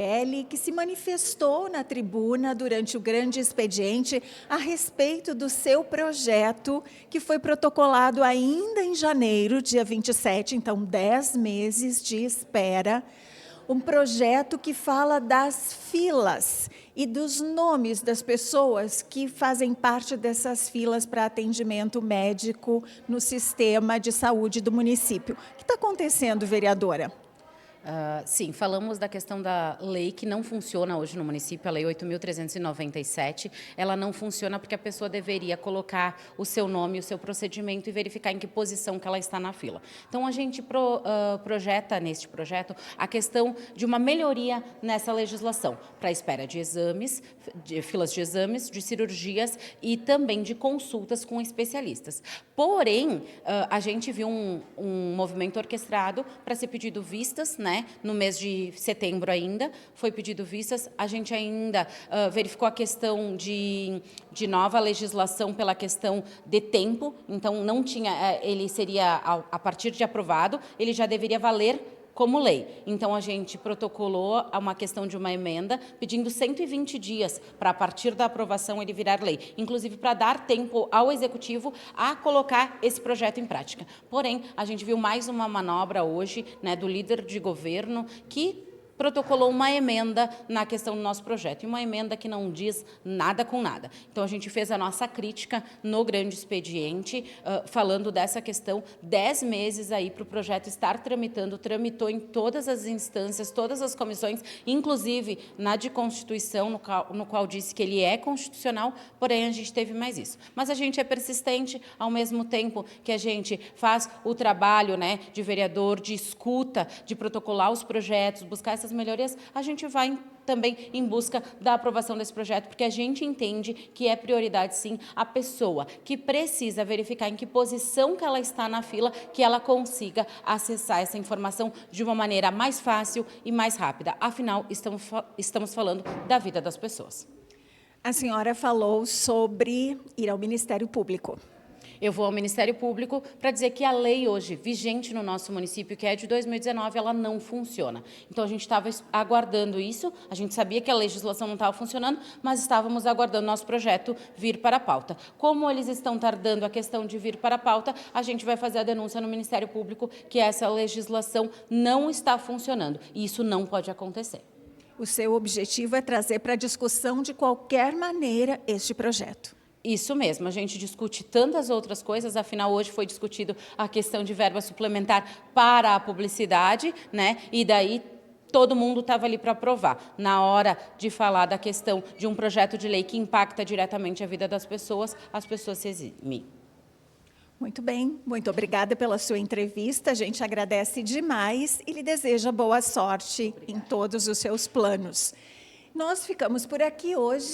Ele que se manifestou na tribuna durante o grande expediente a respeito do seu projeto, que foi protocolado ainda em janeiro, dia 27, então 10 meses de espera. Um projeto que fala das filas e dos nomes das pessoas que fazem parte dessas filas para atendimento médico no sistema de saúde do município. O que está acontecendo, vereadora? Sim, falamos da questão da lei que não funciona hoje no município, a Lei 8.397. Ela não funciona porque a pessoa deveria colocar o seu nome, o seu procedimento e verificar em que posição que ela está na fila. Então, a gente projeta neste projeto a questão de uma melhoria nessa legislação para a espera de exames, de filas de exames, de cirurgias e também de consultas com especialistas. Porém, a gente viu um movimento orquestrado para ser pedido vistas, né? No mês de setembro ainda, foi pedido vistas. A gente ainda verificou a questão de nova legislação pela questão de tempo. Então, não tinha, ele seria, a partir de aprovado, ele já deveria valer como lei. Então, a gente protocolou uma questão de uma emenda pedindo 120 dias para, a partir da aprovação, ele virar lei. Inclusive, para dar tempo ao Executivo a colocar esse projeto em prática. Porém, a gente viu mais uma manobra hoje, né, do líder de governo que protocolou uma emenda na questão do nosso projeto, e uma emenda que não diz nada com nada. Então, a gente fez a nossa crítica no grande expediente, falando dessa questão, 10 meses aí para o projeto estar tramitou em todas as instâncias, todas as comissões, inclusive na de Constituição, no qual disse que ele é constitucional, porém a gente teve mais isso. Mas a gente é persistente, ao mesmo tempo que a gente faz o trabalho, né, de vereador, de escuta, de protocolar os projetos, buscar essas melhorias, a gente vai também em busca da aprovação desse projeto, porque a gente entende que é prioridade, sim, a pessoa que precisa verificar em que posição que ela está na fila, que ela consiga acessar essa informação de uma maneira mais fácil e mais rápida. Afinal, estamos falando da vida das pessoas. A senhora falou sobre ir ao Ministério Público. Eu vou ao Ministério Público para dizer que a lei hoje vigente no nosso município, que é de 2019, ela não funciona. Então, a gente estava aguardando isso, a gente sabia que a legislação não estava funcionando, mas estávamos aguardando nosso projeto vir para a pauta. Como eles estão tardando a questão de vir para a pauta, a gente vai fazer a denúncia no Ministério Público que essa legislação não está funcionando, e isso não pode acontecer. O seu objetivo é trazer para discussão, de qualquer maneira, este projeto. Isso mesmo, a gente discute tantas outras coisas, afinal, hoje foi discutido a questão de verba suplementar para a publicidade, né? E daí todo mundo estava ali para aprovar. Na hora de falar da questão de um projeto de lei que impacta diretamente a vida das pessoas, as pessoas se eximem. Muito bem, muito obrigada pela sua entrevista, a gente agradece demais e lhe deseja boa sorte em todos os seus planos. Nós ficamos por aqui hoje.